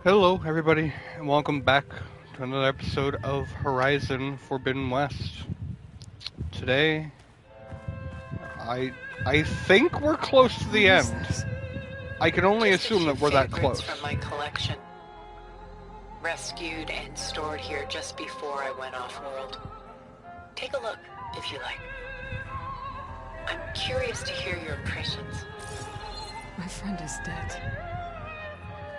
Hello, everybody, and welcome back to another episode of Horizon Forbidden West. Today, I I think we're close to the What is end. this? I can only Just a assume few that we're that favorites close. from my collection. Rescued and stored here just before I went off-world. Take a look, if you like. I'm curious to hear your impressions. My friend is dead.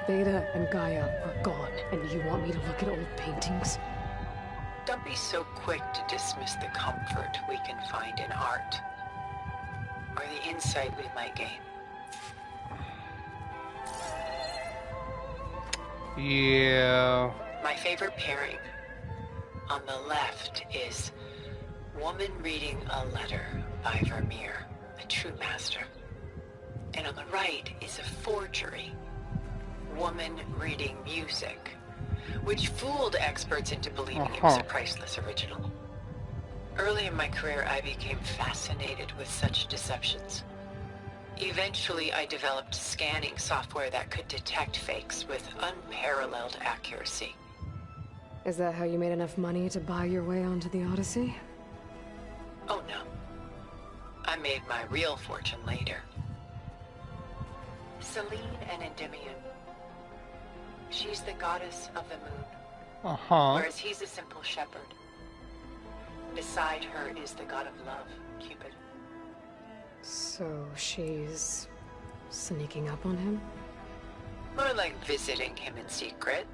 Beta and Gaia are gone, and you want me to look at old paintings? Don't be so quick to dismiss the comfort we can find in art, or the insight we might gain. Yeah. My favorite pairing on the left is Woman Reading a Letter by Vermeer, a true master. And on the right is a forgery, Woman Reading Music, which fooled experts into believing it was a priceless original. Early in my career, I became fascinated with such deceptions. Eventually, I developed scanning software that could detect fakes with unparalleled accuracy. Is that how you made enough money to buy your way onto the Odyssey? Oh no. I made my real fortune later. Selene and Endymion. She's the goddess of the moon, whereas he's a simple shepherd. Beside her is the god of love, Cupid. So she's sneaking up on him? More like visiting him in secret.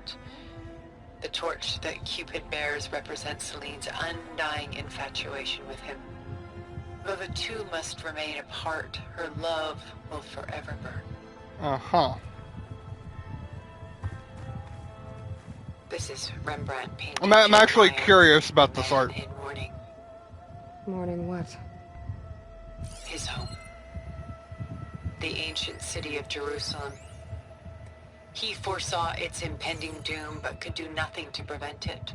The torch that Cupid bears represents Selene's undying infatuation with him. Though the two must remain apart, her love will forever burn. This is Rembrandt painting. I'm actually Jeremiah, curious about this Man art. in Mourning. Mourning what? His home. The ancient city of Jerusalem. He foresaw its impending doom, but could do nothing to prevent it.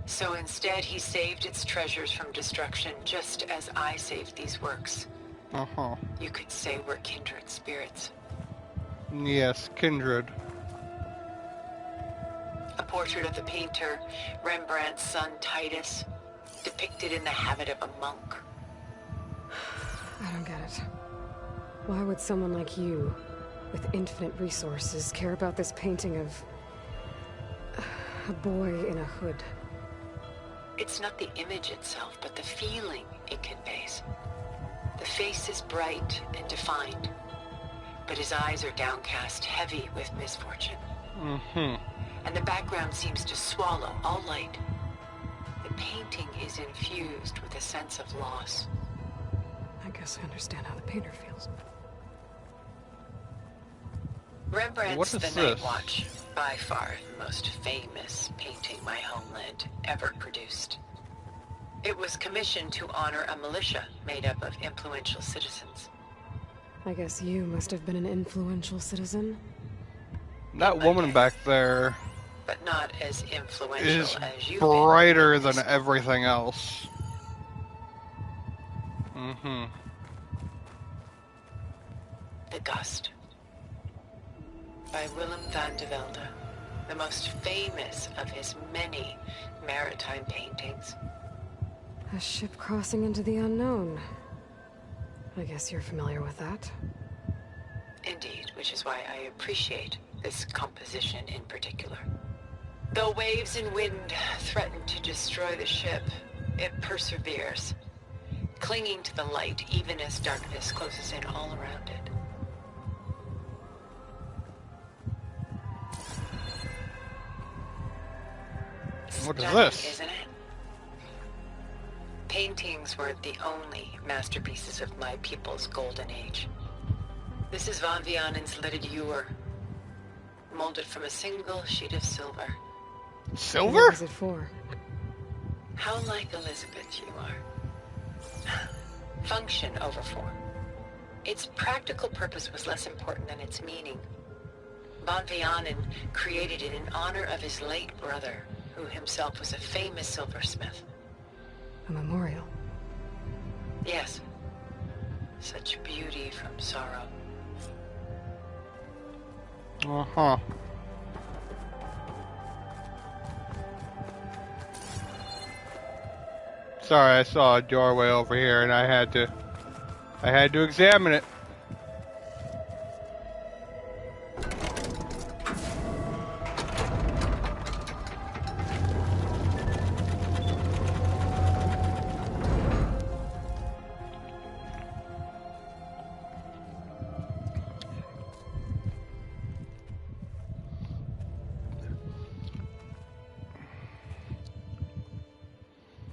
So instead, he saved its treasures from destruction, just as I saved these works. You could say we're kindred spirits. Yes, kindred. A portrait of the painter, Rembrandt's son Titus, depicted in the habit of a monk. I don't get it. Why would someone like you, with infinite resources, care about this painting of a boy in a hood? It's not the image itself, but the feeling it conveys. The face is bright and defined, but his eyes are downcast, heavy with misfortune. And the background seems to swallow all light. The painting is infused with a sense of loss. I guess I understand how the painter feels. Rembrandt's What The is Night this? Watch, by far the most famous painting my homeland ever produced. It was commissioned to honor a militia made up of influential citizens. I guess you must have been an influential citizen. That woman back there But not as influential is as you've brighter been. than everything else. The Gust, by Willem van de Velde, the most famous of his many maritime paintings. A ship crossing into the unknown. I guess you're familiar with that. Indeed, which is why I appreciate this composition in particular. Though waves and wind threaten to destroy the ship, it perseveres, clinging to the light even as darkness closes in all around it. What is Stunning, this? isn't it? Paintings weren't the only masterpieces of my people's golden age. This is Van Vianen's Lidded Ewer, molded from a single sheet of silver. Silver? What was it for? How like Elizabeth you are. Function over form. Its practical purpose was less important than its meaning. Van Vianen created it in honor of his late brother, who himself was a famous silversmith. A memorial. Yes. Such beauty from sorrow. Sorry, I saw a doorway over here and I had to examine it.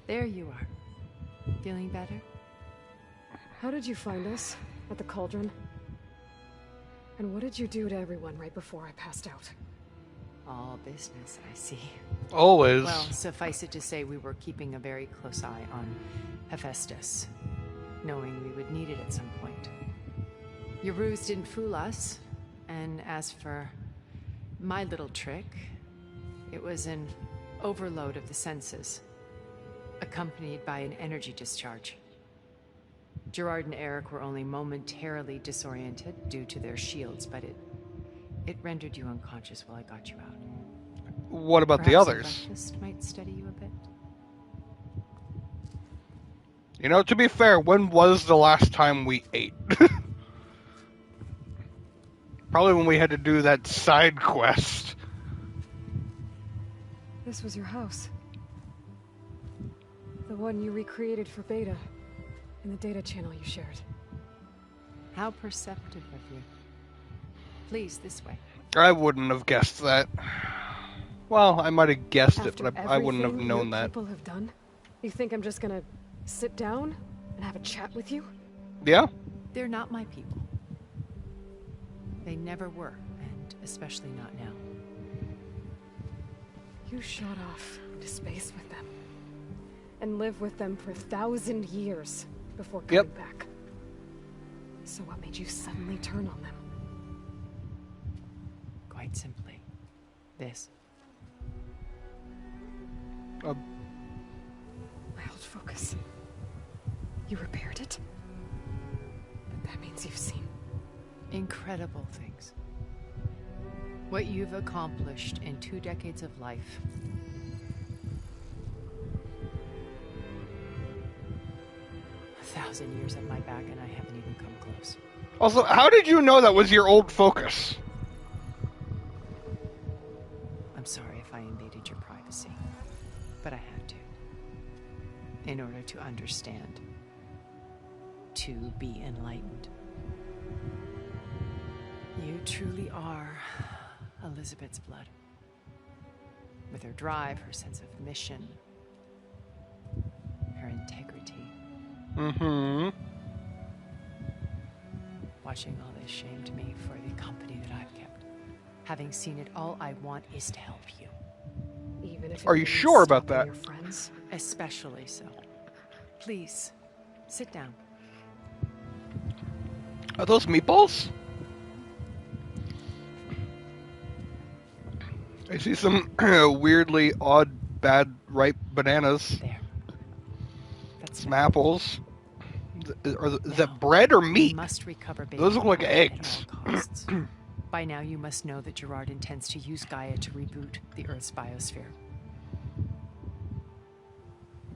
There you are. Feeling better? How did you find us? At the cauldron? And what did you do to everyone right before I passed out? All business, I see. Always. Well, suffice it to say we were keeping a very close eye on Hephaestus, knowing we would need it at some point. Your ruse didn't fool us, and as for my little trick, it was an overload of the senses, accompanied by an energy discharge. Gerard and Eric were only momentarily disoriented due to their shields, but it rendered you unconscious while I got you out. What about Perhaps the a others? breakfast might steady you a bit. You know, to be fair, when was the last time we ate? Probably when we had to do that side quest. This was your house. The one you recreated for Beta, in the data channel you shared. How perceptive of you. Please, this way. I wouldn't have guessed that. Well, I might have guessed it, After but I wouldn't have everything known your that. people have done, you think I'm just gonna sit down and have a chat with you? Yeah? They're not my people. They never were, and especially not now. You shot off into space with them. And lived with them for 1,000 years before coming back. So what made you suddenly turn on them? Quite simply, this. My old focus. You repaired it? But that means you've seen Incredible things. What you've accomplished in 2 decades of life. A 1,000 years at my back and I haven't even come close. Also, how did you know that was your old focus? I'm sorry if I invaded your privacy, but I had to. In order to understand. To be enlightened. You truly are Elizabeth's blood. With her drive, her sense of mission, her integrity. Mm-hmm. Watching all this shamed me for the company that I've kept. Having seen it, all I want is to help you. even if it Are you means sure about stopping that? Your friends. Especially so. Please, sit down. Are those meatballs? I see some weirdly odd, bad, ripe bananas. There. That's Some apples. Is that bread or You meat? must recover baby Those look like at eggs. all costs. By now, you must know that Gerard intends to use Gaia to reboot the Earth's biosphere.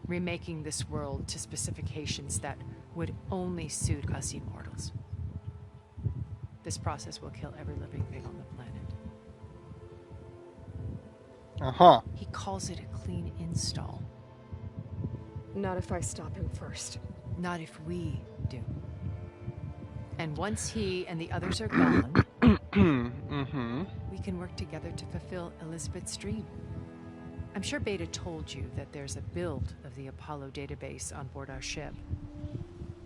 Remaking this world to specifications that would only suit us immortals. This process will kill every living thing on the planet. Uh-huh. He calls it a clean install. Not if I stop him first. Not if we do. And once he and the others are gone, Mm-hmm. we can work together to fulfill Elizabeth's dream. I'm sure Beta told you that there's a build of the Apollo database on board our ship.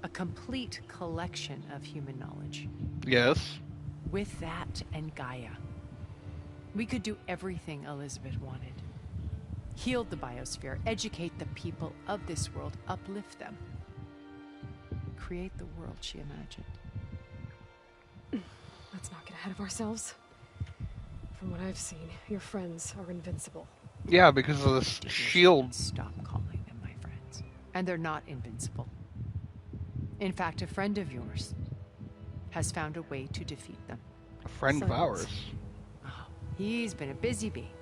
A complete collection of human knowledge. Yes. With that and Gaia, we could do everything Elizabeth wanted. Heal the biosphere, educate the people of this world, uplift them. Create the world she imagined. Let's not get ahead of ourselves. From what I've seen, your friends are invincible. Yeah, because of this shield. Stop calling them my friends. And they're not invincible. In fact, a friend of yours has found a way to defeat them. A friend of Silence. ours. Oh, he's been a busy bee,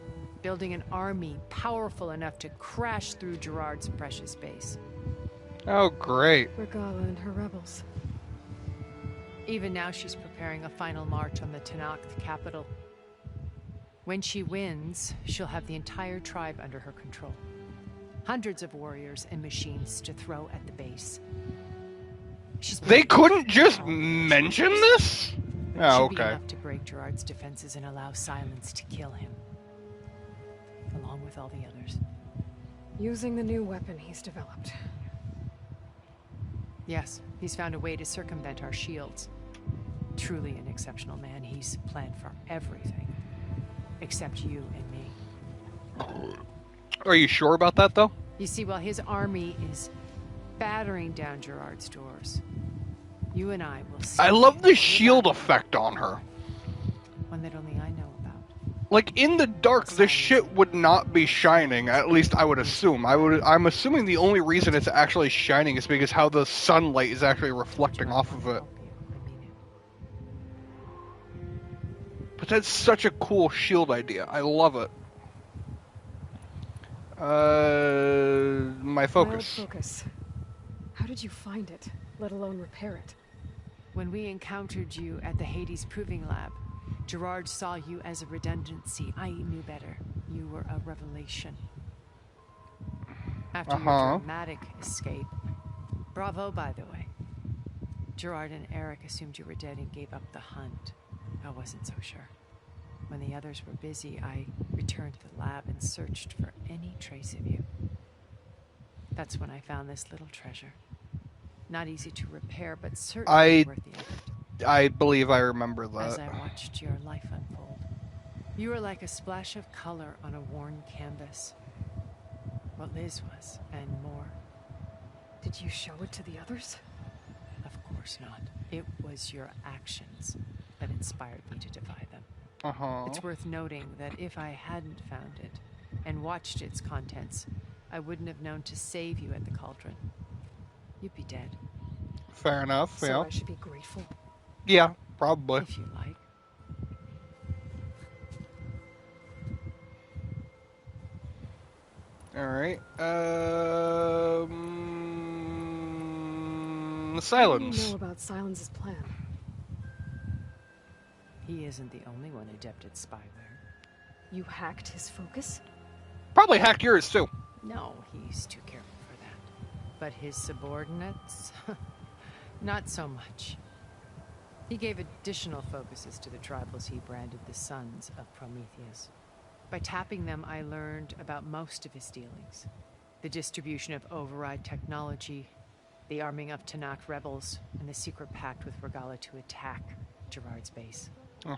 building an army powerful enough to crash through Gerard's precious base. Oh, great. Regala and her rebels. Even now, she's preparing a final march on the Tanakh capital. When she wins, she'll have the entire tribe under her control. Hundreds of warriors and machines to throw at the base. They couldn't just mention this? But it Oh, should be okay. enough to break Gerard's defenses and allow Silence to kill him. Along with all the others. Using the new weapon he's developed. Yes, he's found a way to circumvent our shields. Truly an exceptional man. He's planned for everything. Except you and me. Are you sure about that, though? You see, while his army is battering down Gerard's doors, you and I will see. I love the shield effect on her. One that only I know about. Like, in the dark, this shit would not be shining. At least I would assume. I'm assuming the only reason it's actually shining is because how the sunlight is actually reflecting off of it. I mean it. But that's such a cool shield idea. I love it. My focus. Mild focus. How did you find it, let alone repair it? When we encountered you at the Hades Proving Lab, Gerard saw you as a redundancy. I knew better. You were a revelation. After your dramatic escape, bravo, by the way. Gerard and Eric assumed you were dead and gave up the hunt. I wasn't so sure. When the others were busy, I returned to the lab and searched for any trace of you. That's when I found this little treasure. Not easy to repair, but certainly worth the effort. I believe I remember that. As I watched your life unfold, you were like a splash of color on a worn canvas. What Liz was, and more. Did you show it to the others? Of course not. It was your actions that inspired me to defy them. It's worth noting that if I hadn't found it and watched its contents, I wouldn't have known to save you at the cauldron. You'd be dead. Fair enough, So yeah. I should be grateful. Yeah, probably. If you like. Alright. What Silence. do you know about Silence's plan? He isn't the only one adept at spyware. You hacked his focus? Probably hacked yours, too. No, he's too careful for that. But his subordinates? Not so much. He gave additional focuses to the tribals he branded the Sons of Prometheus. By tapping them, I learned about most of his dealings. The distribution of override technology, the arming of Tanakh rebels, and the secret pact with Regala to attack Gerard's base.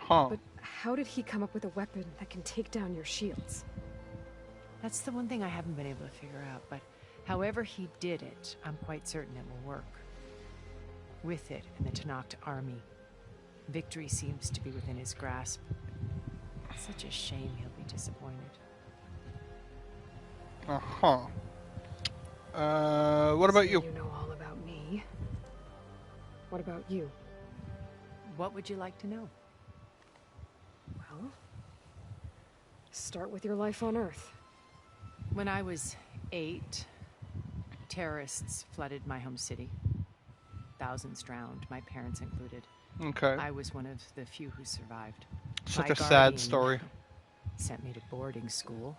But how did he come up with a weapon that can take down your shields? That's the one thing I haven't been able to figure out, but however he did it, I'm quite certain it will work. With it and the Tanakh army, victory seems to be within his grasp. Such a shame he'll be disappointed. What about you? You know all about me. What about you? What would you like to know? Well, start with your life on Earth. When I was 8, terrorists flooded my home city. Thousands drowned, my parents included. Okay. I was one of the few who survived. Such My a sad guardian story. Sent me to boarding school.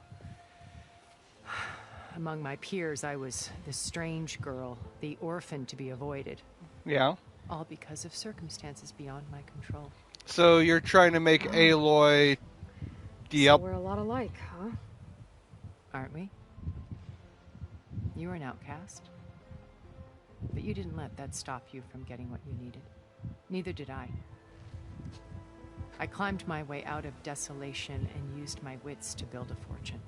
Among my peers, I was the strange girl, the orphan to be avoided. Yeah. All because of circumstances beyond my control. So you're trying to make Aloy... Yep. So we're a lot alike, huh? Aren't we? You were an outcast. But you didn't let that stop you from getting what you needed. Neither did I. I climbed my way out of desolation and used my wits to build a fortune.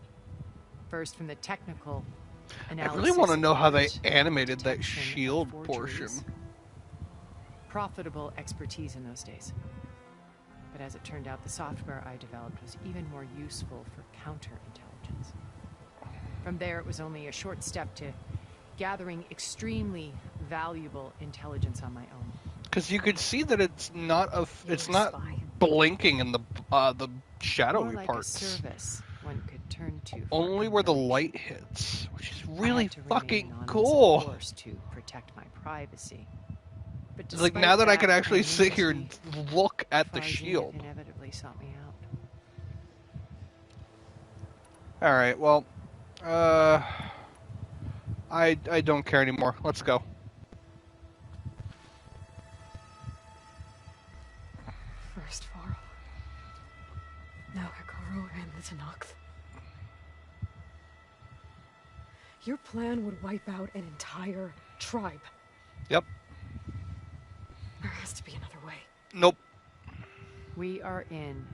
First from the technical analysis. I really want to know how they of animated that detection of shield forgeries. portion. Profitable expertise in those days. But as it turned out, the software I developed was even more useful for counterintelligence. From there, it was only a short step to gathering extremely valuable intelligence on my own. Because you could see that it's not You're a not spy. blinking in the More shadowy like parts. a service one could turn to. For Only where the information. light hits, which is I really had to remain fucking anonymous, cool. of course, to protect my privacy. But It's like despite now that I that can actually sit here and anonymity, look at the Farzin shield. inevitably sought me out. All right, well, I don't care anymore. Let's go. First Varl. Now Hikaru and the Tenakth. Your plan would wipe out an entire tribe. Yep. There has to be another way. Nope. We are in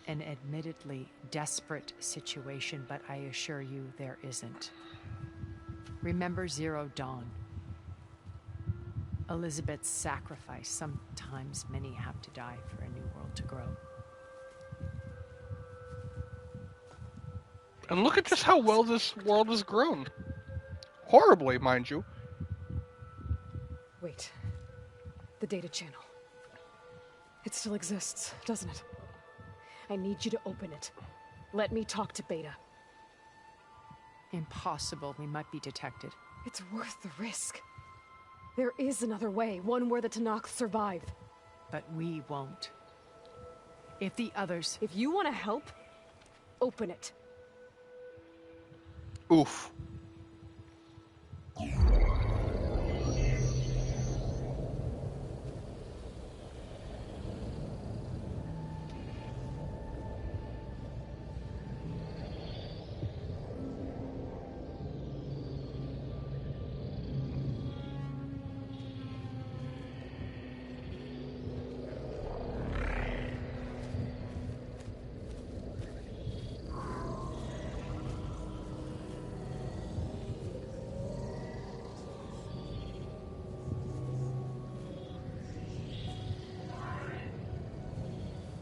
an admittedly desperate situation, but I assure you there isn't. Remember Zero Dawn. Elizabeth's sacrifice. Sometimes many have to die for a new world to grow. And look at just how well this world has grown. Horribly, mind you. Wait. The data channel. It still exists, doesn't it? I need you to open it. Let me talk to Beta. Impossible. We might be detected. It's worth the risk. There is another way, one where the Tenakth survive. But we won't. If the others... If you want to help, open it. Oof.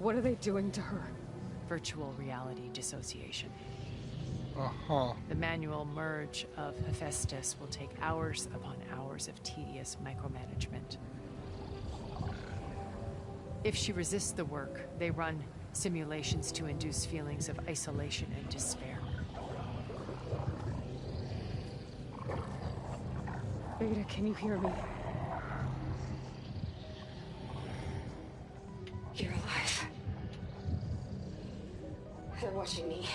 What are they doing to her? Virtual reality dissociation. Uh-huh. The manual merge of Hephaestus will take hours upon hours of tedious micromanagement. If she resists the work, they run simulations to induce feelings of isolation and despair. Beta, can you hear me? You're alive. They're watching me.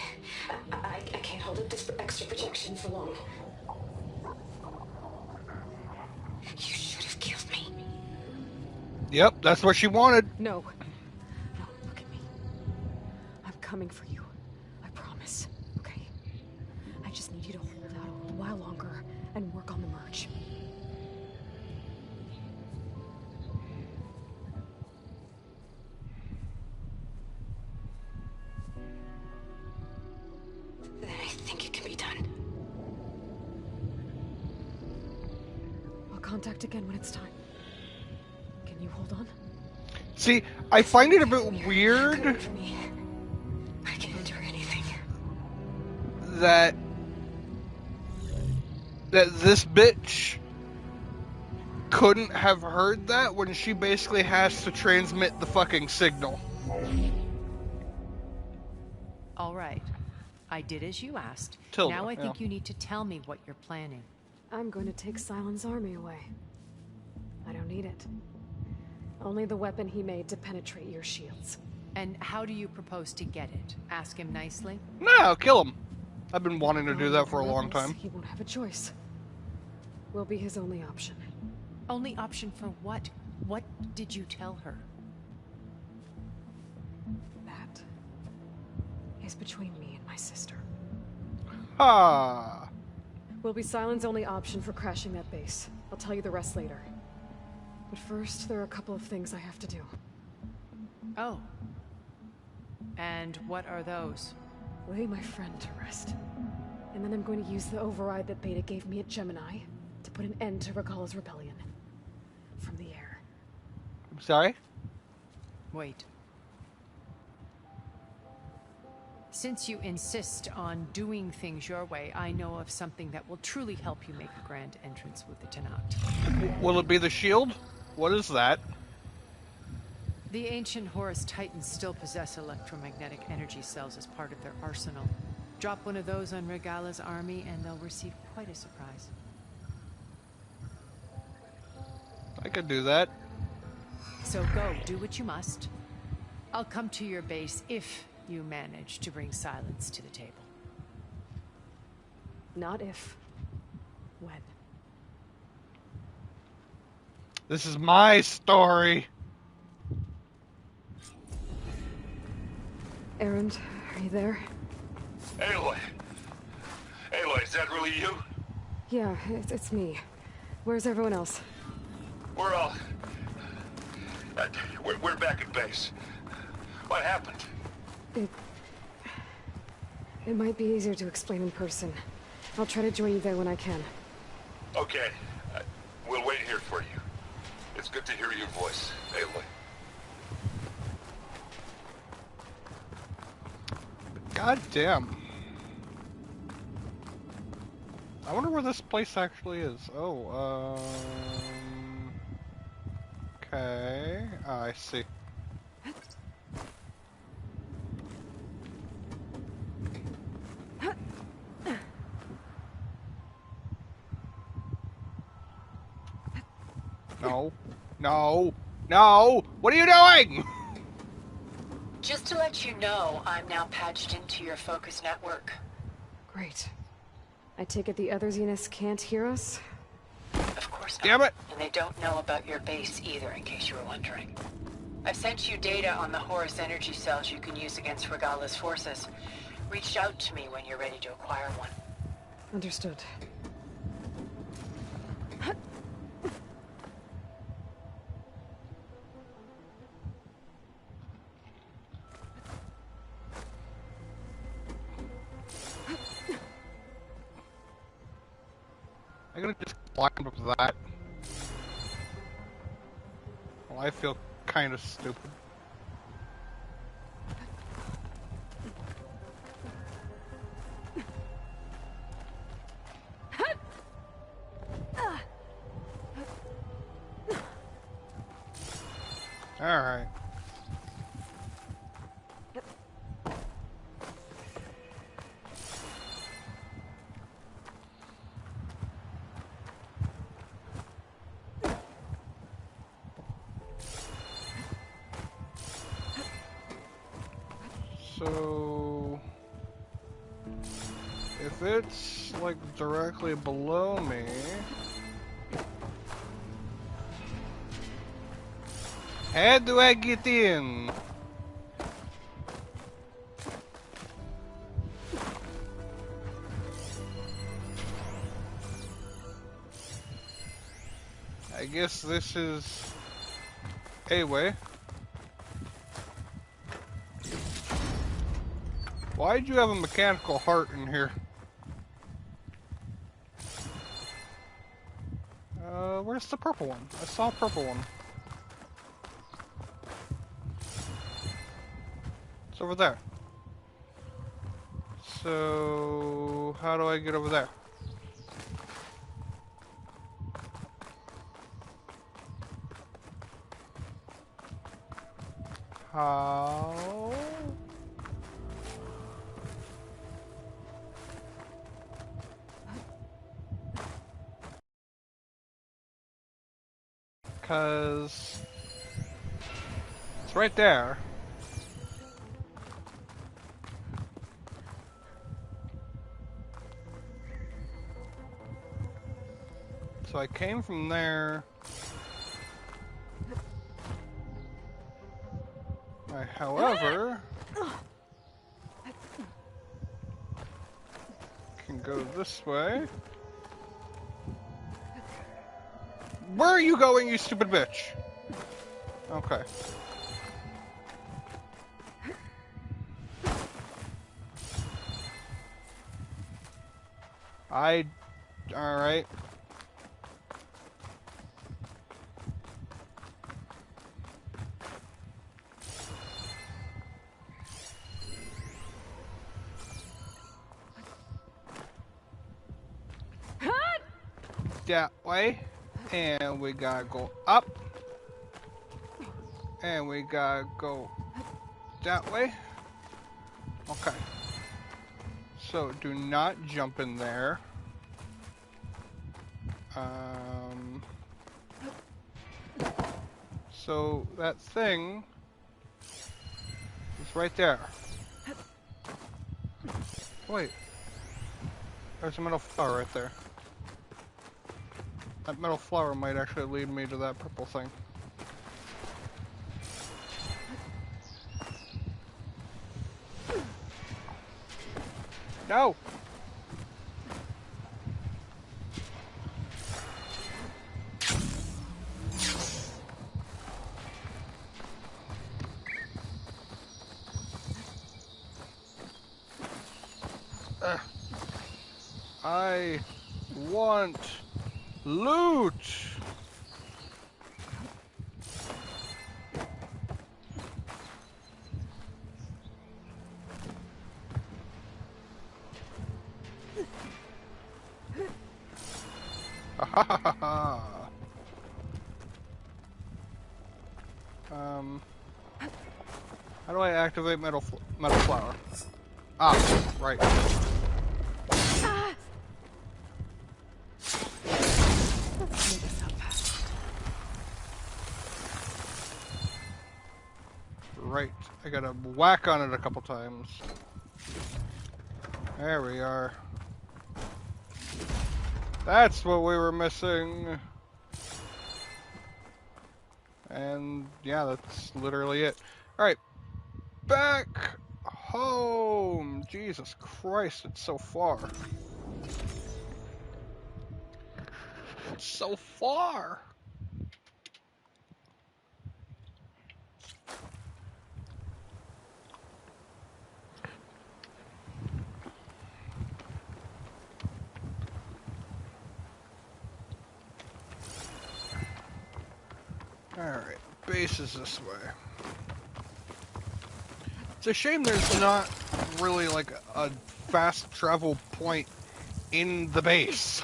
I can't hold up this extra projection for long. You should have killed me. Yep, that's what she wanted. No. No, look at me. I'm coming for you. I promise. Okay? I just need you to hold out a little while longer and work on the merge. Then I think it can be done. I'll contact again when it's time. Can you hold on? See, I find it a bit weird Good for me. I can endure anything. that this bitch couldn't have heard that when she basically has to transmit the fucking signal. All right. I did as you asked. Tilda, now I think yeah. you need to tell me what you're planning. I'm going to take Silent's army away. I don't need it. Only the weapon he made to penetrate your shields. And how do you propose to get it? Ask him nicely? No, kill him. I've been wanting to do Gone that with for a the long rebels, time. He won't have a choice. We'll be his only option. Only option for what? What did you tell her? That is between me and my sister. Ah. Will be Silent's only option for crashing that base. I'll tell you the rest later. But first, there are a couple of things I have to do. Oh. And what are those? Lay my friend to rest. And then I'm going to use the override that Beta gave me at Gemini to put an end to Regalla's rebellion. From the air. I'm sorry? Wait. Since you insist on doing things your way, I know of something that will truly help you make a grand entrance with the Tenakth. Will it be the shield? What is that? The ancient Horus Titans still possess electromagnetic energy cells as part of their arsenal. Drop one of those on Regala's army and they'll receive quite a surprise. I could do that. So go, do what you must. I'll come to your base if you manage to bring silence to the table. Not if. When. This is my story. Erend, are you there? Aloy! Aloy, is that really you? Yeah, it's me. Where's everyone else? We're all... we're back at base. What happened? It might be easier to explain in person. I'll try to join you there when I can. Okay. We'll wait here for you. It's good to hear your voice, Aloy. God damn. I wonder where this place actually is. Oh, okay. Ah, I see. No. No. No! What are you doing? Just to let you know, I'm now patched into your focus network. Great. I take it the other Zeniths can't hear us? Of course not. Damn it! And they don't know about your base either, in case you were wondering. I've sent you data on the Horus energy cells you can use against Regala's forces. Reach out to me when you're ready to acquire one. Understood. I'm gonna just climb up that. Well, I feel kind of stupid. Alright. So, if it's like directly below me, how do I get in? I guess this is a way. Why'd you have a mechanical heart in here? Where's the purple one? I saw a purple one. It's over there. So, how do I get over there? How? Because it's right there. So I came from there. However, can go this way. Where are you going, you stupid bitch? Okay. Alright. That way. And we gotta go up. And we gotta go that way. Okay. So do not jump in there. So that thing is right there. Wait. There's a metal flower right there. That metal flower might actually lead me to that purple thing. No! I want loot! How do I activate metal flower? Ah, right. Right. I gotta whack on it a couple times. There we are. That's what we were missing. And yeah, that's literally it. Alright. Back home. Jesus Christ, it's so far. It's so far. Alright, base is this way. It's a shame there's not really like a fast travel point in the base.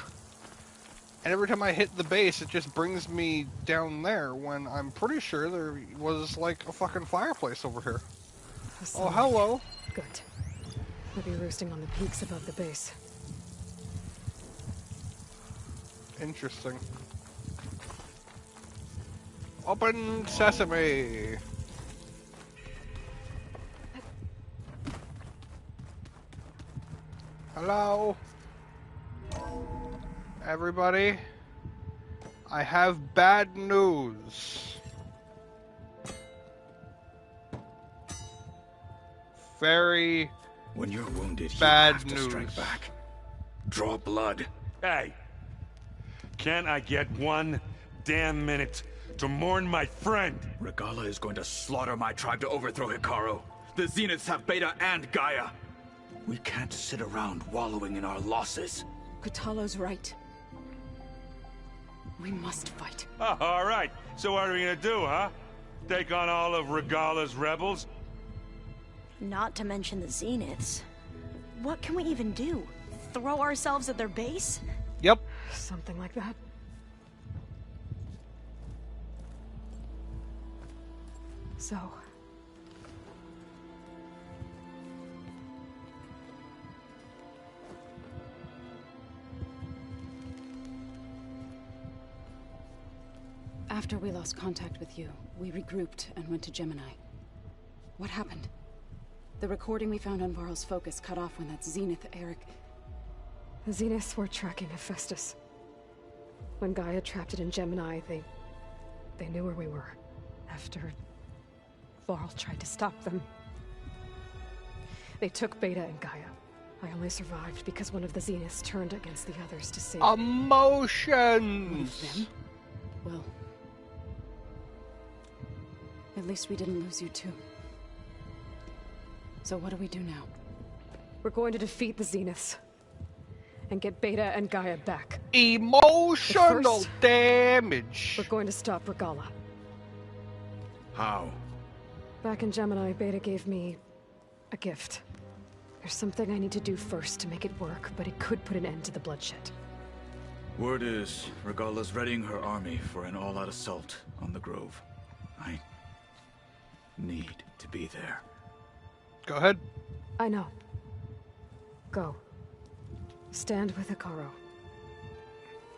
And every time I hit the base, it just brings me down there when I'm pretty sure there was like a fucking fireplace over here. Oh, hello. Good. We'll be roosting on the peaks above the base. Interesting. Open sesame. Hello? Everybody? I have bad news. Very when you're wounded, bad you have to news. strike back. Draw blood. Hey! Can't I get one damn minute to mourn my friend? Regala is going to slaughter my tribe to overthrow Hikaru. The Zeniths have Beta and Gaia. We can't sit around wallowing in our losses. Kutalo's right. We must fight. Oh, all right. So what are we gonna do, huh? Take on all of Regala's rebels? Not to mention the Zeniths. What can we even do? Throw ourselves at their base? Yep. Something like that. So... After we lost contact with you, we regrouped and went to Gemini. What happened? The recording we found on Varl's focus cut off when that Zenith Eric... The Zeniths were tracking Hephaestus. When Gaia trapped it in Gemini, they knew where we were. After Varl tried to stop them. They took Beta and Gaia. I only survived because one of the Zeniths turned against the others to save me. Emotions! Them? Well... At least we didn't lose you too. So what do we do now? We're going to defeat the Zeniths. And get Beta and Gaia back. Emotional First, damage! We're going to stop Regala. How? Back in Gemini, Beta gave me... a gift. There's something I need to do first to make it work, but it could put an end to the bloodshed. Word is, Regala's readying her army for an all-out assault on the Grove. need to be there. Go ahead. I know. Go. Stand with Hikaru.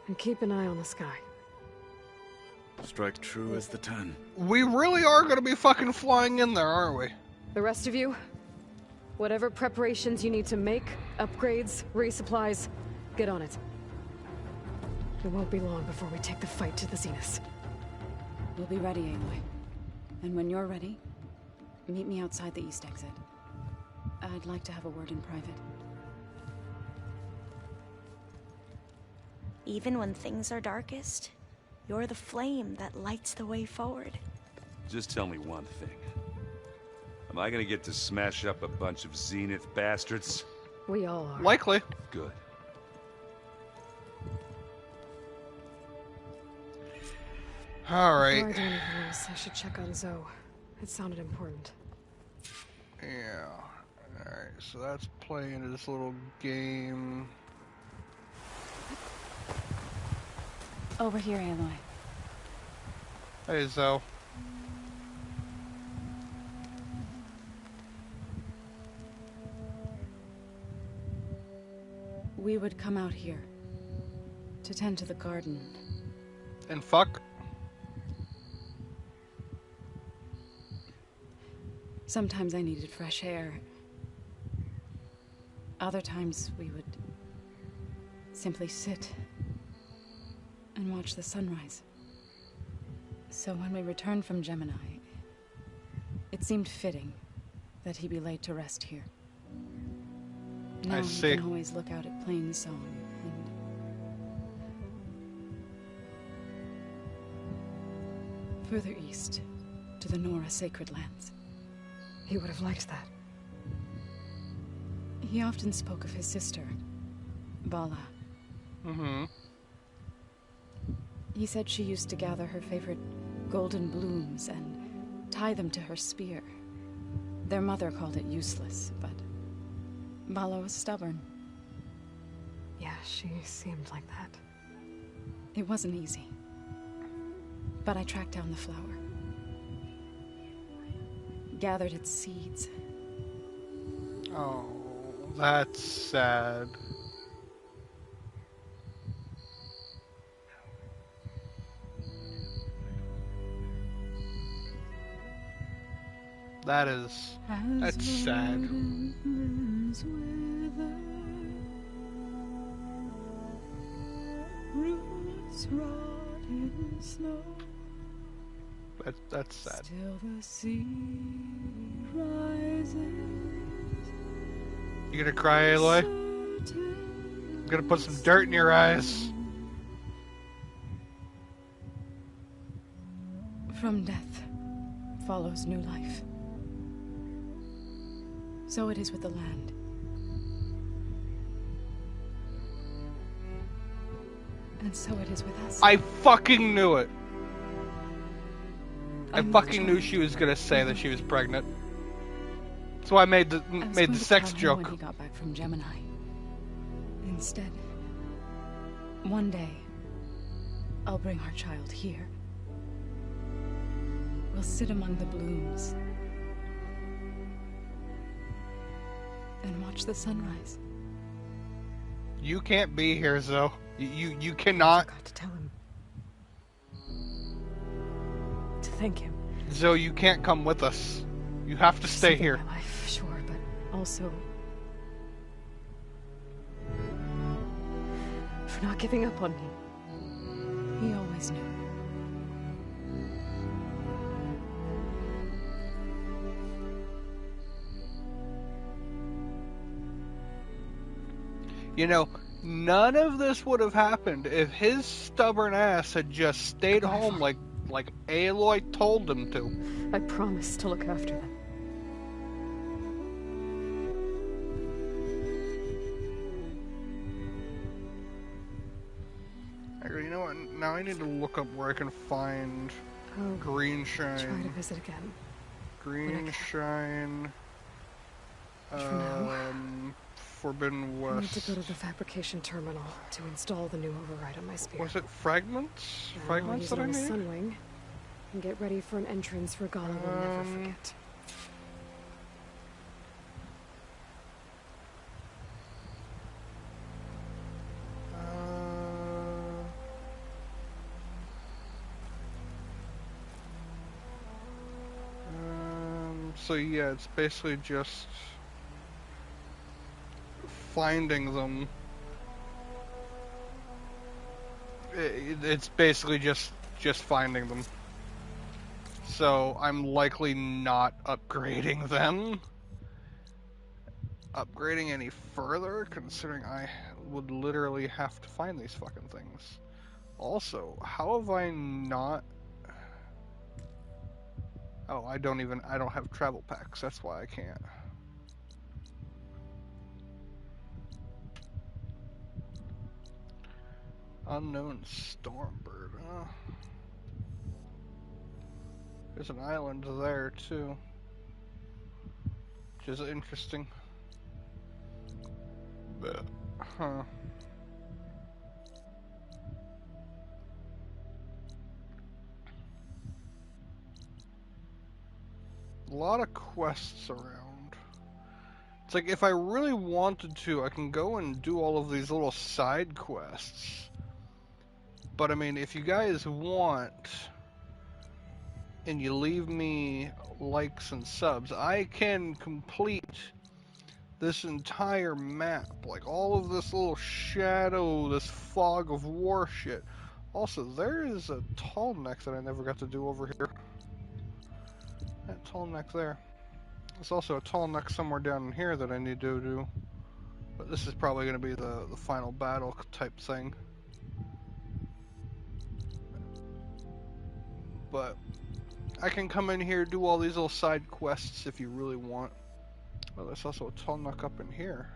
And keep an eye on the sky. Strike true as the 10. We really are gonna be fucking flying in there, aren't we? The rest of you, whatever preparations you need to make, upgrades, resupplies, get on it. It won't be long before we take the fight to the Zenith. We'll be ready, Aloy. And when you're ready, meet me outside the east exit. I'd like to have a word in private. Even when things are darkest, you're the flame that lights the way forward. Just tell me one thing. Am I gonna get to smash up a bunch of Zenith bastards? We all are. Likely. Good. Alright. Before I do anything else, I should check on Zoe. It sounded important. Yeah. Alright, so that's playing this little game. Over here, Aloy. Hey, Zoe. We would come out here to tend to the garden. And fuck? Sometimes I needed fresh air. Other times we would simply sit and watch the sunrise. So when we returned from Gemini, it seemed fitting that he be laid to rest here. Now I we see. can always look out at Plain Song and further east to the Nora Sacred Lands. He would have liked that. He often spoke of his sister, Bala. Mm-hmm. He said she used to gather her favorite golden blooms and tie them to her spear. Their mother called it useless, but Bala was stubborn. Yeah, she seemed like that. It wasn't easy. But I tracked down the flower. Gathered its seeds. Oh, that's sad. That's sad. That's sad. Still the sea rises. You gonna cry, Aloy? I'm gonna put some dirt in your eyes. From death follows new life. So it is with the land. And so it is with us. I fucking knew it. I I'm fucking knew trying. she was gonna say that she was pregnant. That's why I made the I was going to sex tell him joke. when he got back from Gemini. Instead, one day, I'll bring our child here. We'll sit among the blooms and watch the sunrise. You can't be here, Zoe. You I cannot. forgot to tell him. To thank him. Zoe, you can't come with us. You have to stay Saving here. my life, sure, but also for not giving up on me. He always knew. You know, none of this would have happened if his stubborn ass had just stayed home like Aloy told him to. I promised to look after them. Actually, you know what? Now I need to look up where I can find Oh, Green try to Shine. visit again. Green Shine. For now. Forbidden I need to West. go to the fabrication terminal to install the new override on my spear. Was it fragments? And I'll Fragments use that it I on the need? Sunwing and get ready for an entrance Regala will never forget. So yeah, it's basically just finding them. It's basically just finding them. So I'm likely not upgrading them. Upgrading any further, considering I would literally have to find these fucking things. Also, how have I not... Oh, I don't have travel packs, that's why I can't. Unknown Stormbird, huh? There's an island there, too. Which is interesting. Huh. A lot of quests around. It's like, if I really wanted to, I can go and do all of these little side quests. But I mean, if you guys want, and you leave me likes and subs, I can complete this entire map. Like, all of this little shadow, this fog of war shit. Also, there is a tall neck that I never got to do over here. That tall neck there. There's also a tall neck somewhere down in here that I need to do. But this is probably going to be the final battle type thing. But I can come in here, do all these little side quests if you really want. Well, there's also a tall neck up in here.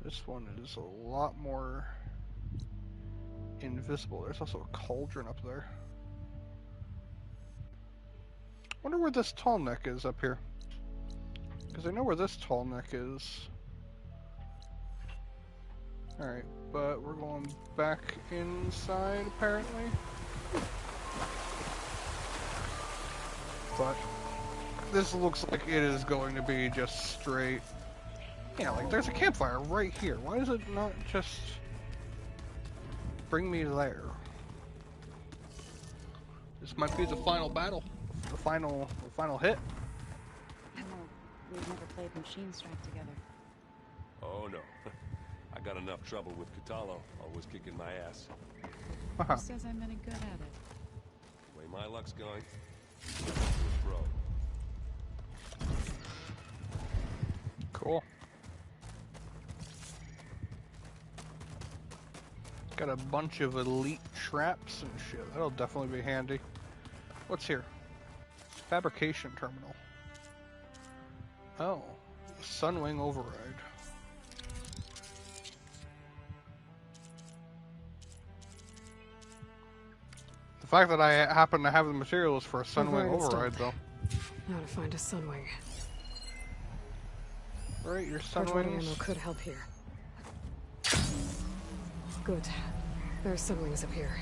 This one is a lot more invisible. There's also a cauldron up there. Wonder where this tall neck is up here. Because I know where this tall neck is. Alright, but we're going back inside apparently. But this looks like it is going to be just straight. Yeah, like there's a campfire right here. Why does it not just bring me there? This might be the final battle. The final hit. Oh, we've never played Machine Strike together. Oh no. I got enough trouble with Katalo, always kicking my ass. Who says I'm any good at it? The way my luck's going, you're a pro. Cool. Got a bunch of elite traps and shit. That'll definitely be handy. What's here? Fabrication terminal. Oh, Sunwing override. The fact that I happen to have the materials for a Sunwing override, though. Now to find a Sunwing. Right, your Hardware ammo Sunwings. could help here. Good. There's Sunwings up here.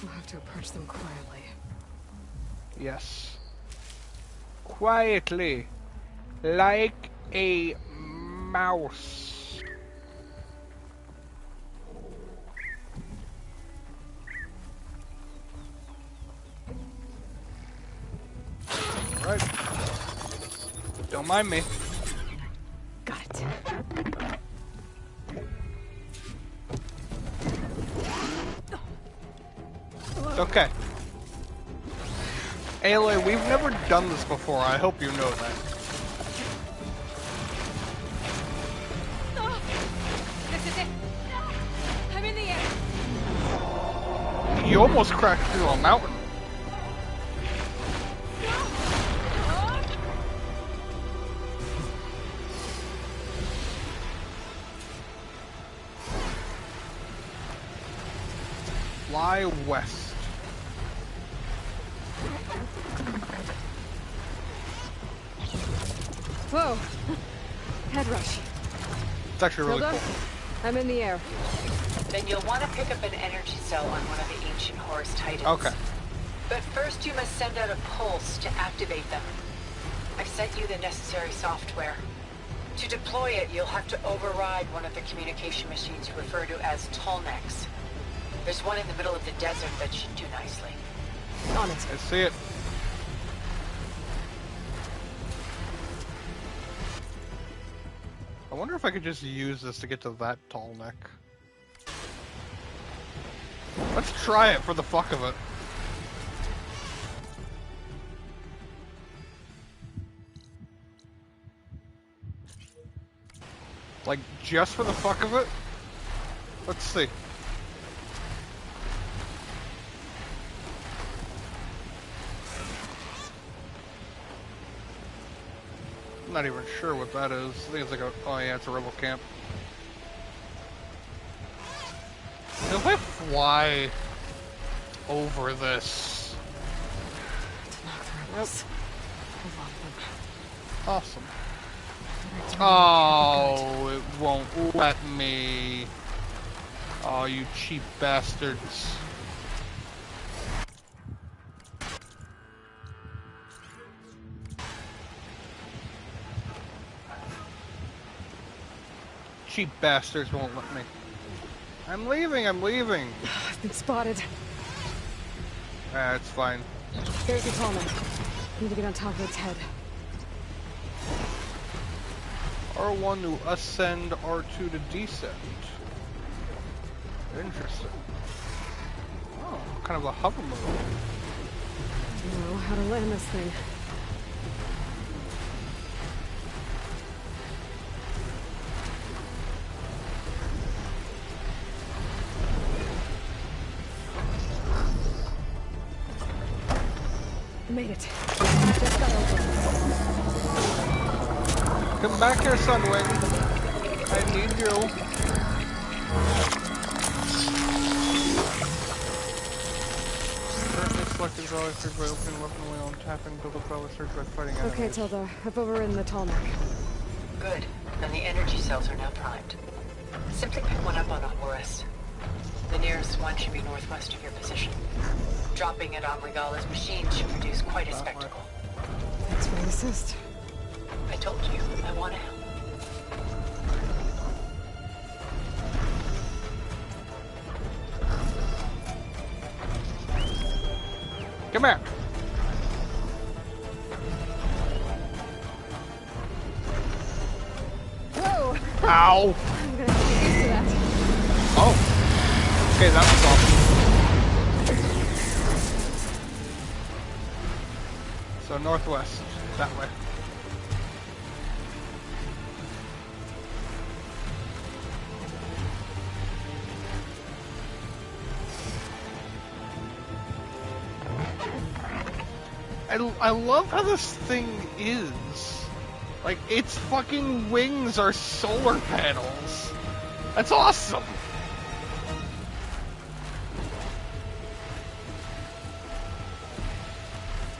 We'll have to approach them quietly. Yes. Quietly. Like a mouse. Alright. Don't mind me. Got it. Okay. Aloy, we've never done this before. I hope you know that. This is it. I'm in the air. You almost crashed through a mountain. Fly west. Whoa. Head rush. It's actually really Hilda, cool. I'm in the air. Then you'll want to pick up an energy cell on one of the ancient Horus Titans. Okay. But first you must send out a pulse to activate them. I've sent you the necessary software. To deploy it, you'll have to override one of the communication machines you refer to as Tallnecks. There's one in the middle of the desert that should do nicely. On it. I see it. I wonder if I could just use this to get to that tall neck. Let's try it for the fuck of it. Like, just for the fuck of it? Let's see. I'm not even sure what that is. I think it's like a... Oh yeah, it's a rebel camp. If I fly over this... To knock the rebels. Hold on them. Awesome. Oh, it won't let me. Oh, you cheap bastards. Cheap bastards won't let me. I'm leaving, I'm leaving. I've been spotted. Ah, it's fine. There's the Tallneck. Need to get on top of its head. R1 to ascend, R2 to descend. Interesting. Oh, kind of a hover mode. I know how to land this thing. I made it. Just got over. Come back here, Sunwing. I need you. Currently selected rally surge by opening weapon wheel and tapping build up rally surge by fighting enemies. Okay, Tilda. I've overridden the Tallneck. Good. Then the energy cells are now primed. Simply pick one up on a Horus. The nearest one should be northwest of your position. Dropping it on Regala's machine should produce quite a spectacle. Thanks for the assist. I told you, I want to help. Come here. Whoa! Ow. I'm gonna have to get used to that. Oh. Okay, that was awesome. So northwest, that way. I love how this thing is. Like, its fucking wings are solar panels. That's awesome.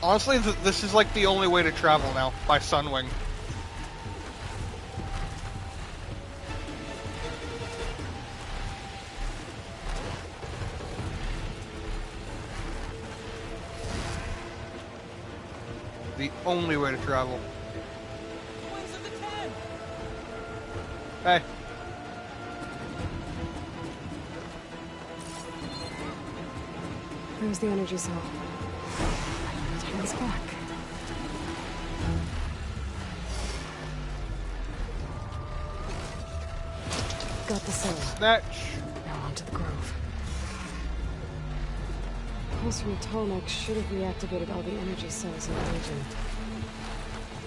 Honestly, this is like the only way to travel now, by Sunwing. The only way to travel. Hey. Where's the energy cell? Take this back. Got the cell. Snatch. Now onto the grove. Pulse from Tallneck should have reactivated all the energy cells in the region.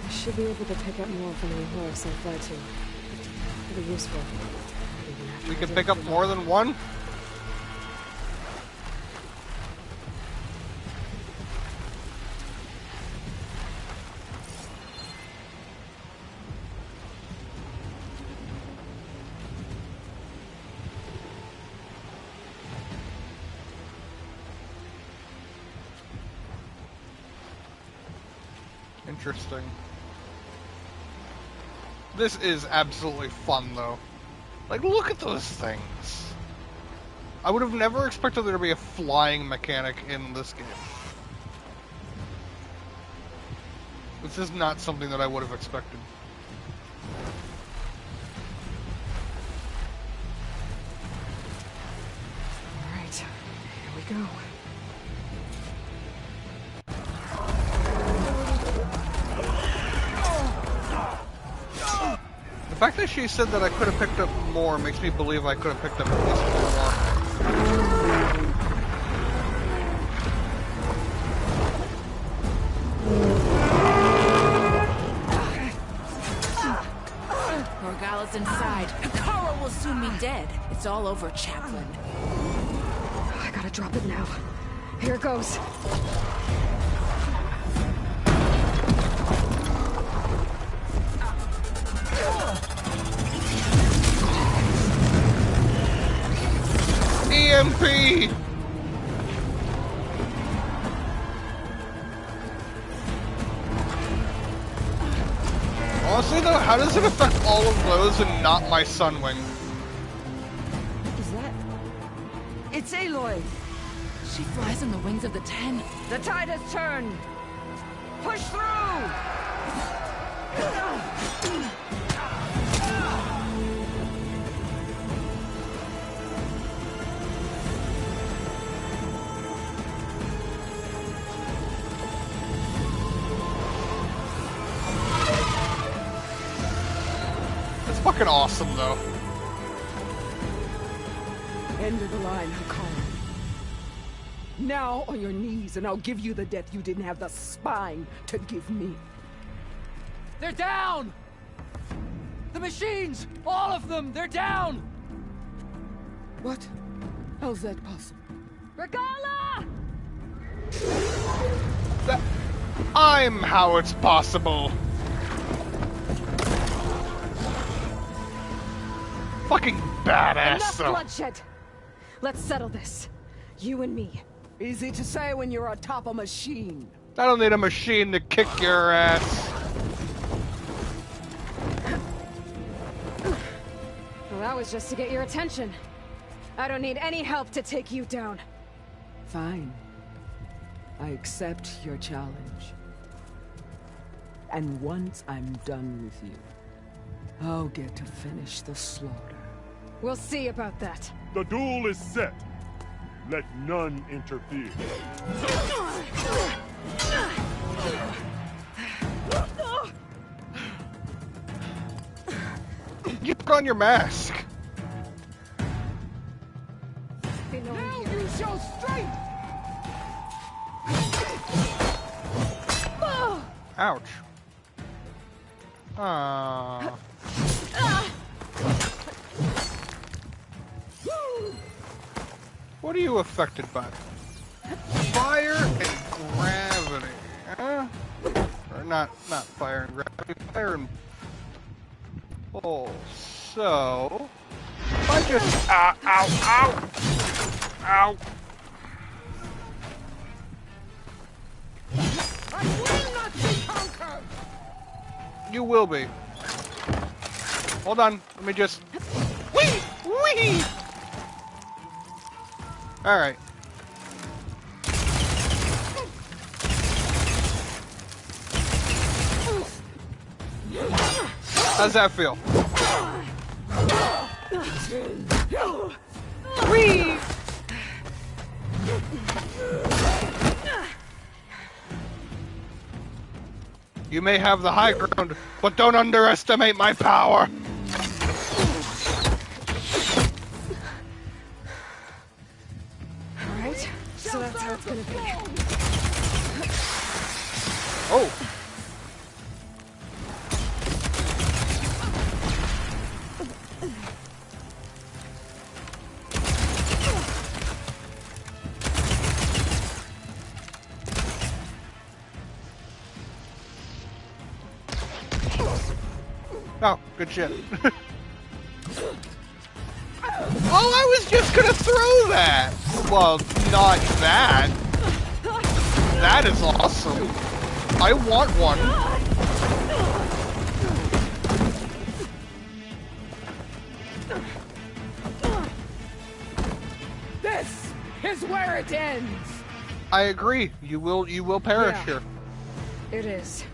I should be able to pick up more from the Horus I fly to. It'll be useful. Even after We I can did pick up for more than one? Interesting. This is absolutely fun, though. Like, look at those things. I would have never expected there to be a flying mechanic in this game. This is not something that I would have expected. All right, here we go. The fact that she said that I could have picked up more makes me believe I could have picked up at least more. Morgala's inside. Hikaru will soon be dead. It's all over, Chaplain. I gotta drop it now. Here it goes. EMP! Honestly though, how does it affect all of those and not my Sunwing? Is that... It's Aloy! She flies on the wings of the Ten. The tide has turned! Push through! It's fucking awesome though. End of the line, Hikaru. Now on your knees, and I'll give you the death you didn't have the spine to give me. They're down! The machines! All of them! They're down! What? How's that possible? Regala! I'm how it's possible. Fucking badass Enough though. bloodshed! Let's settle this. You and me. Easy to say when you're atop a machine. I don't need a machine to kick your ass. Well, that was just to get your attention. I don't need any help to take you down. Fine. I accept your challenge. And once I'm done with you, I'll get to finish the slaughter. We'll see about that. The duel is set. Let none interfere. You put on your mask. Now you show strength! Ouch. Ah. What are you affected by? Fire and gravity. Huh? Or not fire and gravity. Fire and... Oh, so... If I just... Ow! Ow! I will not be conquered! You will be. Hold on, let me just... Whee! Whee! Alright. How's that feel? Whee! You may have the high ground, but don't underestimate my power! Alright, so that's how it's gonna be. Oh! Oh, good shit. Oh, I was just gonna throw that! Well, not that. That is awesome. I want one. This is where it ends! I agree. You will perish here. It is.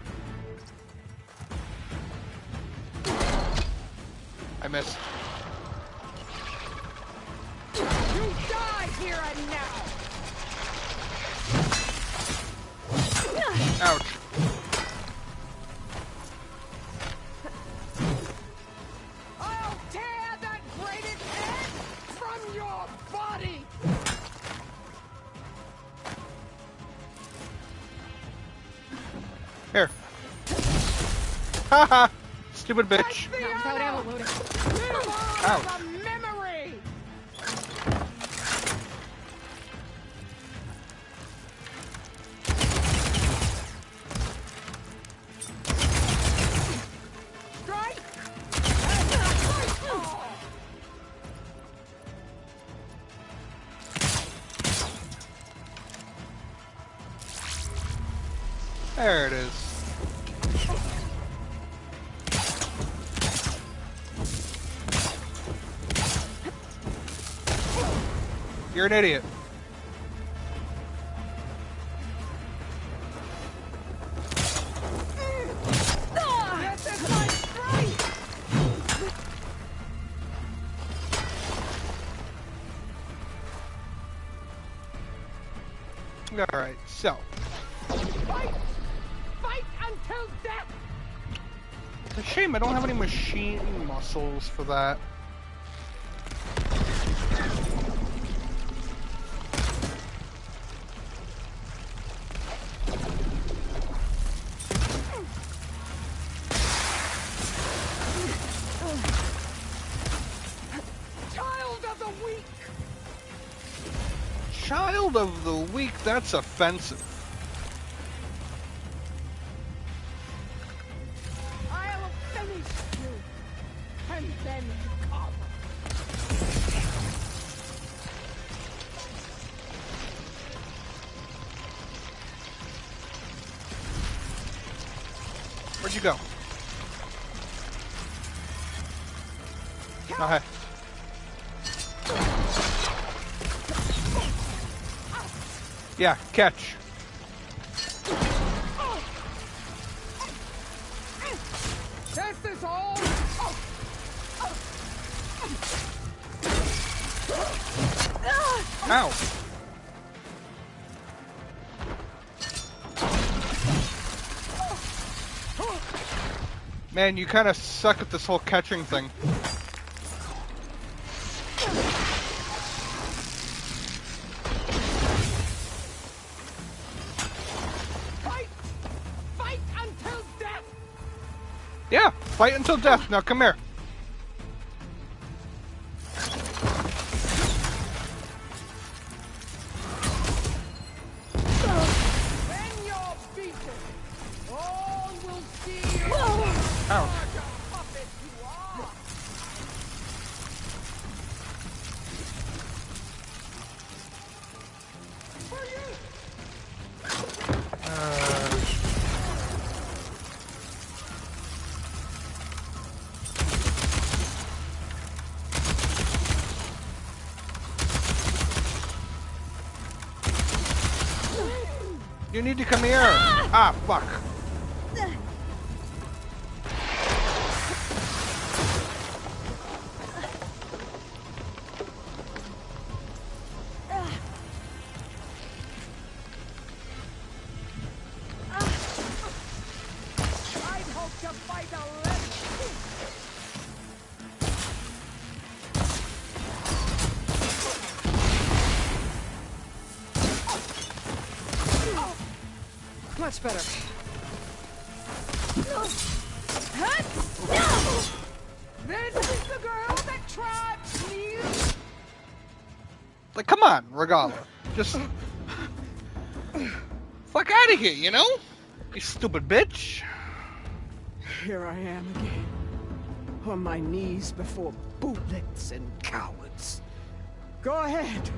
I missed. You die here and now! Ouch. I'll tear that braided head from your body! Here. Haha! Stupid bitch. Not without ammo loading. Ouch. A memory! Strike! There it is. You're an idiot. This is my strike! Alright, so. Fight! Fight until death! It's a shame I don't have any machine muscles for that. Child of the weak! Child of the weak, that's offensive. I'll finish you, and then come. Where'd you go? Oh, hey. Yeah, catch. This is all. Ow. Man, you kind of suck at this whole catching thing. Fight! Fight until death! Yeah, fight until death. Now come here. When you're beaten, all will see you. Ow. What a puppet you are! For you! You need to come here. Ah, fuck. I'd hope to fight a less. Much better. This is the girl that trapped me. Like, come on, Regala. Just fuck out of here, you know? You stupid bitch. Here I am again, on my knees before bootlets and cowards. Go ahead,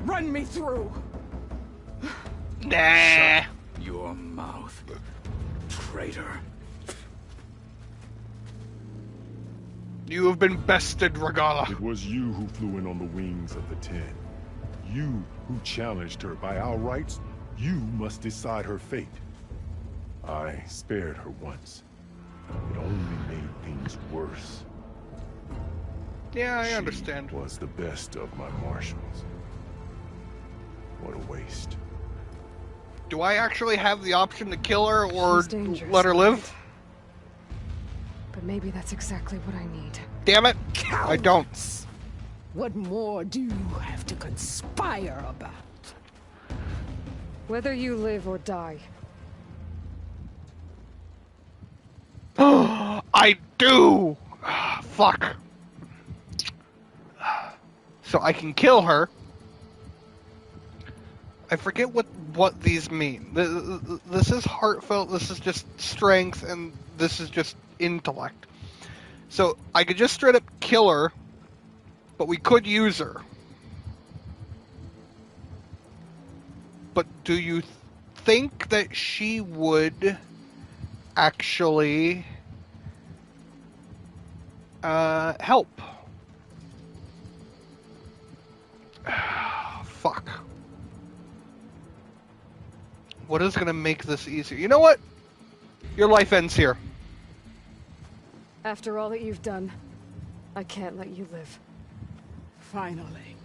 run me through. Nah. Your mouth, traitor. You have been bested, Regala. It was you who flew in on the wings of the Ten. You who challenged her by our rights. You must decide her fate. I spared her once. It only made things worse. Yeah, I understand. She was the best of my marshals. What a waste. Do I actually have the option to kill her or She's dangerous, let her live? right? But maybe that's exactly what I need. Damn it! I don't. What more do you have to conspire about? Whether you live or die. I do! Fuck. So I can kill her. I forget what these mean. This is heartfelt, this is just strength, and this is just intellect. So I could just straight up kill her, but we could use her. But do you think that she would actually help? Fuck. What is gonna make this easier? You know what? Your life ends here. After all that you've done, I can't let you live. Finally.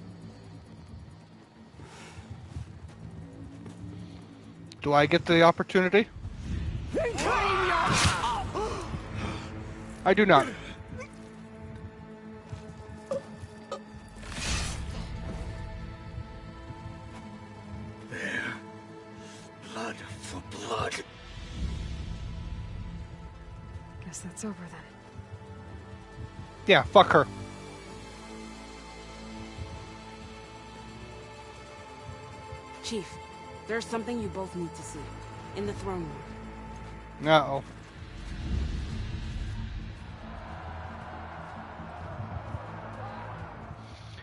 Do I get the opportunity? I do not. There. Blood for blood. Guess that's over then. Yeah, fuck her. Chief, there's something you both need to see. In the throne room. Uh-oh.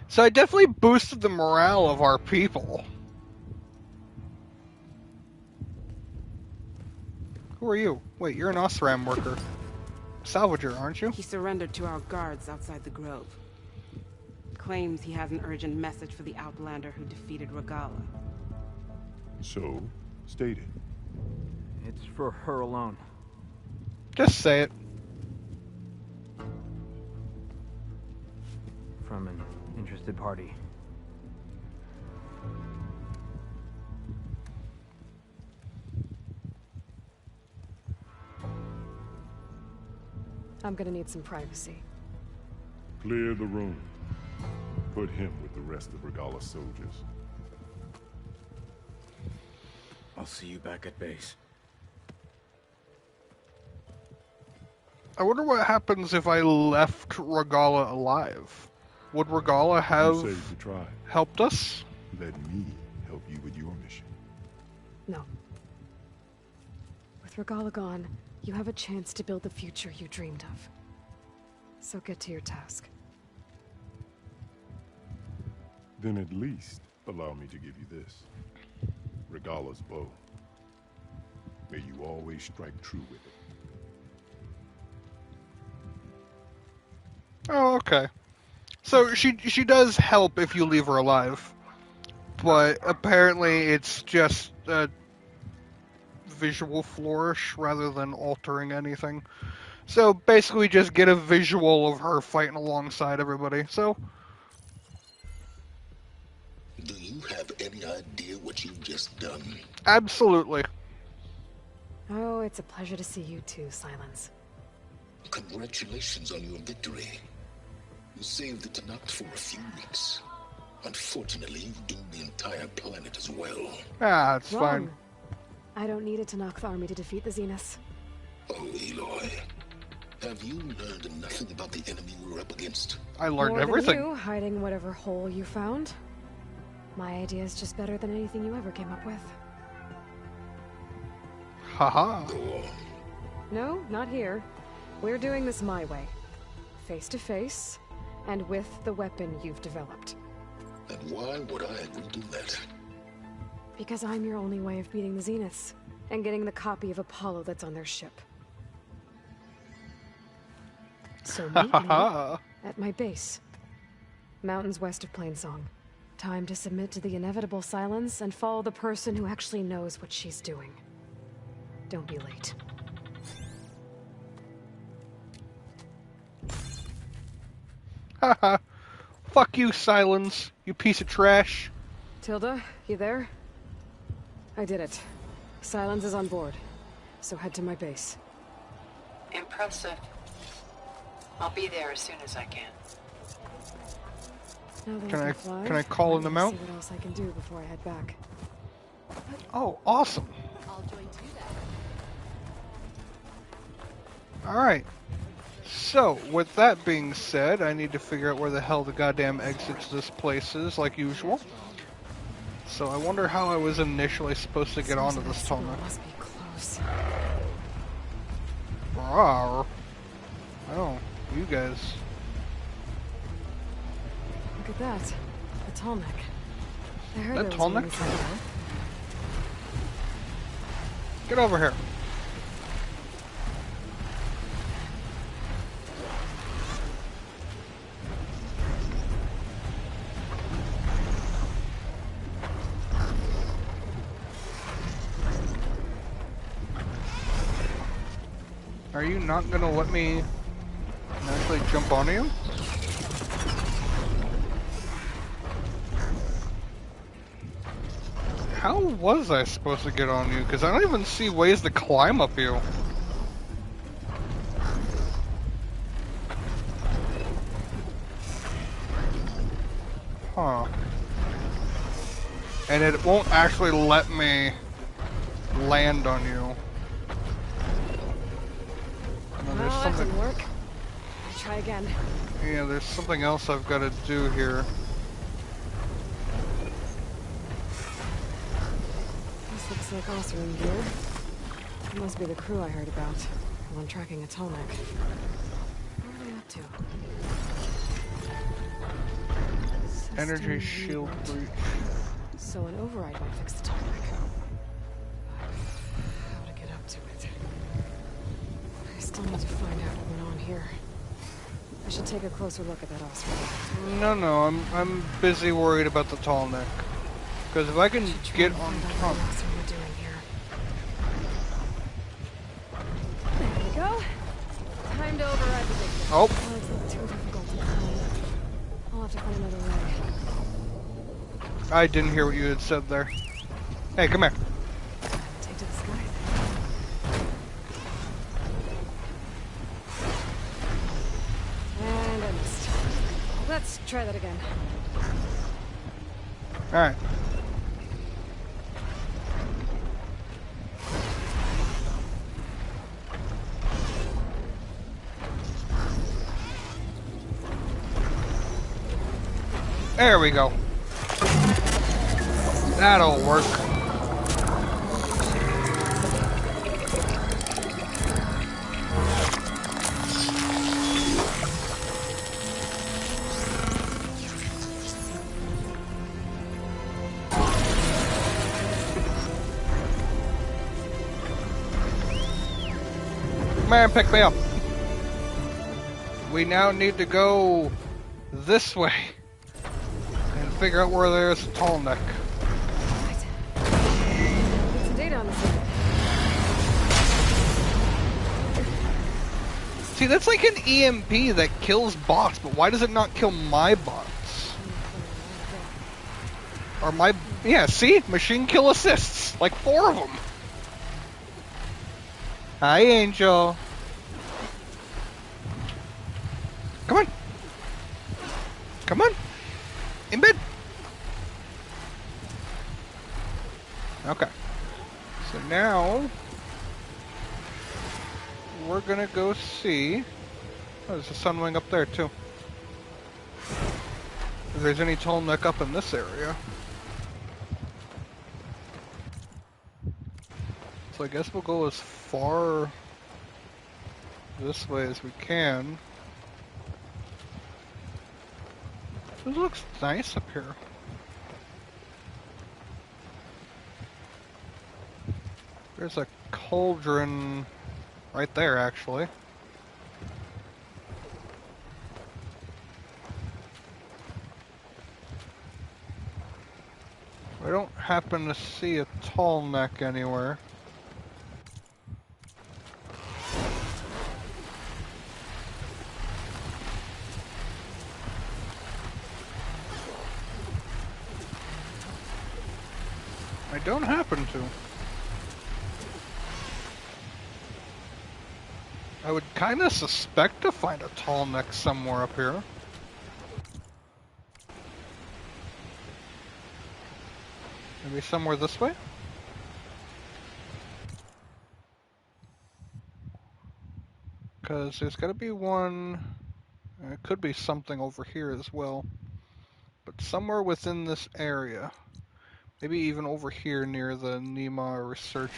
So I definitely boosted the morale of our people. Who are you? Wait, you're an Osram worker. Salvager, aren't you? He surrendered to our guards outside the grove. Claims he has an urgent message for the Outlander who defeated Regala. So, state it. It's for her alone. Just say it. From an interested party. I'm gonna need some privacy. Clear the room. Put him with the rest of Regala's soldiers. I'll see you back at base. I wonder what happens if I left Regala alive. Would Regala have You saved the tribe. helped us? Let me help you with your mission. No. With Regala gone, you have a chance to build the future you dreamed of. So get to your task. Then at least allow me to give you this. Regala's bow. May you always strike true with it. Oh, okay. So she does help if you leave her alive. But apparently it's just a visual flourish rather than altering anything. So basically just get a visual of her fighting alongside everybody. So do you have any idea what you've just done? absolutely. Oh, it's a pleasure to see you too, Silence. Congratulations on your victory. You saved the Tanakh for a few weeks. Unfortunately, you've doomed the entire planet as well. Ah, it's Wrong. fine. I don't need a Tanakh army to defeat the Zeniths. Oh, Aloy. Have you learned nothing about the enemy we're up against? I learned More everything. Than you, hiding whatever hole you found. My idea is just better than anything you ever came up with. Haha. Go on. No, not here. We're doing this my way. Face to face, and with the weapon you've developed. And why would I agree to that? Because I'm your only way of beating the Zeniths, and getting the copy of Apollo that's on their ship. So meet me at my base. Mountains west of Plainsong. Time to submit to the inevitable silence and follow the person who actually knows what she's doing. Don't be late. Haha. Fuck you, Silence, you piece of trash. Tilda, you there? I did it. Silence is on board, so head to my base. Impressive. I'll be there as soon as I can. Now that Can I fly, can I call let them me out? see what else I can do before I head back. Oh, awesome. I'll join too then. Alright. So, with that being said, I need to figure out where the hell the goddamn exit to this place is, like usual. So I wonder how I was initially supposed to get onto this tunnel. Must be close. Rawr. Oh, you guys. Look at that. A tall neck. I heard That there tall was one neck? inside there. Get over here. Are you not gonna let me actually jump onto you? How was I supposed to get on you? Because I don't even see ways to climb up you. Huh. And it won't actually let me land on you. No, there's Well, that something. didn't work. I'll try again. Yeah, there's something else I've got to do here. This looks like Osram gear. It must be the crew I heard about. While I'm tracking a tall neck. What are they up to? Energy System shield reboot. breach. So an override might fix the tall neck. How to get up to it? I still need to find out what went on here. I should take a closer look at that Osram. No, I'm busy worried about the tall neck. Because if I can get on top. There we go. Time to override the big thing. Oh. It's too difficult to climb. I'll have to find another way. I didn't hear what you had said there. Hey, come here. Take to the sky. And I missed. Let's try that again. Alright. There we go. That'll work. Man, pick me up. We now need to go this way and figure out where there's a tall neck. Get some data on this thing. See, that's like an EMP that kills bots, but why does it not kill my bots? Or my... Yeah, see? Machine kill assists. Like 4 of them. Hi, Angel. Come on. Come on. In bed. Okay. So now... we're gonna go see... Oh, there's a sunwing up there, too. If there's any tall neck up in this area. So I guess we'll go as far this way as we can. This looks nice up here. There's a cauldron right there, actually. I don't happen to see a tall neck anywhere. I don't happen to. I would kind of suspect to find a tall neck somewhere up here. Maybe somewhere this way? Because there's got to be one... It could be something over here as well. But somewhere within this area. Maybe even over here near the Nema research.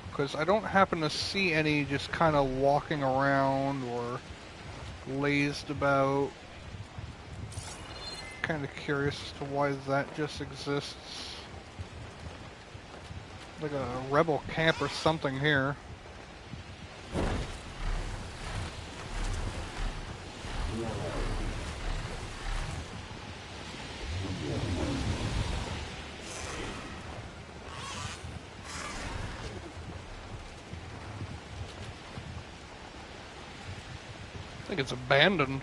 Because I don't happen to see any just kind of walking around or lazed about. Kind of curious as to why that just exists. Like a rebel camp or something here. I think it's abandoned.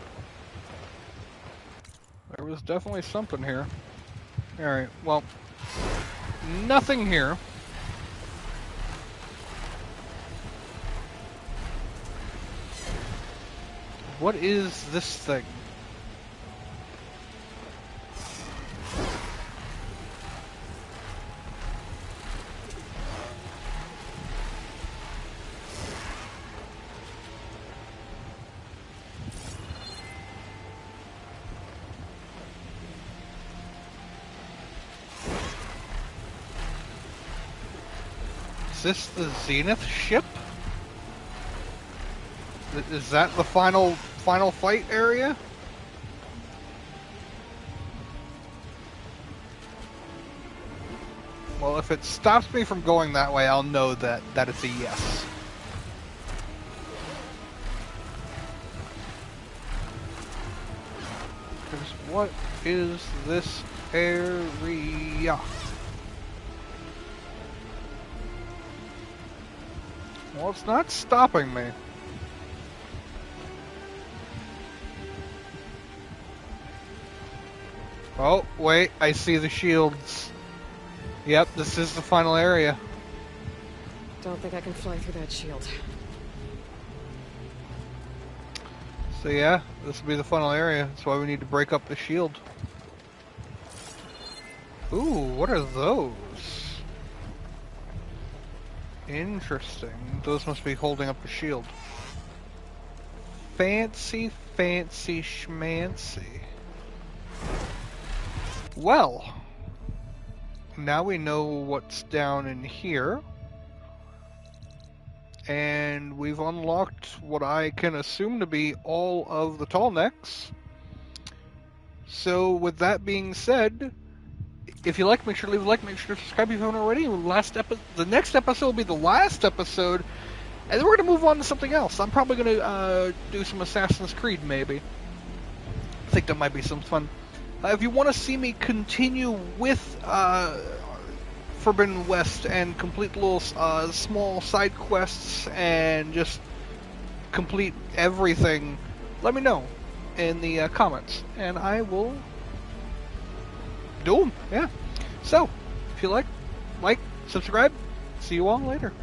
There was definitely something here. Alright, well, nothing here. What is this thing? Is this the Zenith ship? Is that the final fight area? Well, if it stops me from going that way, I'll know that it's a yes. Because what is this area? Well, it's not stopping me. Oh, wait, I see the shields. Yep, this is the final area. Don't think I can fly through that shield. So yeah, this will be the final area. That's why we need to break up the shield. Ooh, what are those? Interesting. Those must be holding up the shield. Fancy, fancy schmancy. Well, now we know what's down in here. And we've unlocked what I can assume to be all of the tall necks. So with that being said, if you like, make sure to leave a like, make sure to subscribe if you haven't already. The next episode will be the last episode, and then we're going to move on to something else. I'm probably going to do some Assassin's Creed, maybe. I think that might be some fun. If you want to see me continue with Forbidden West and complete little small side quests and just complete everything, let me know in the comments, and I will do them. Yeah. So, if you like, subscribe. See you all later.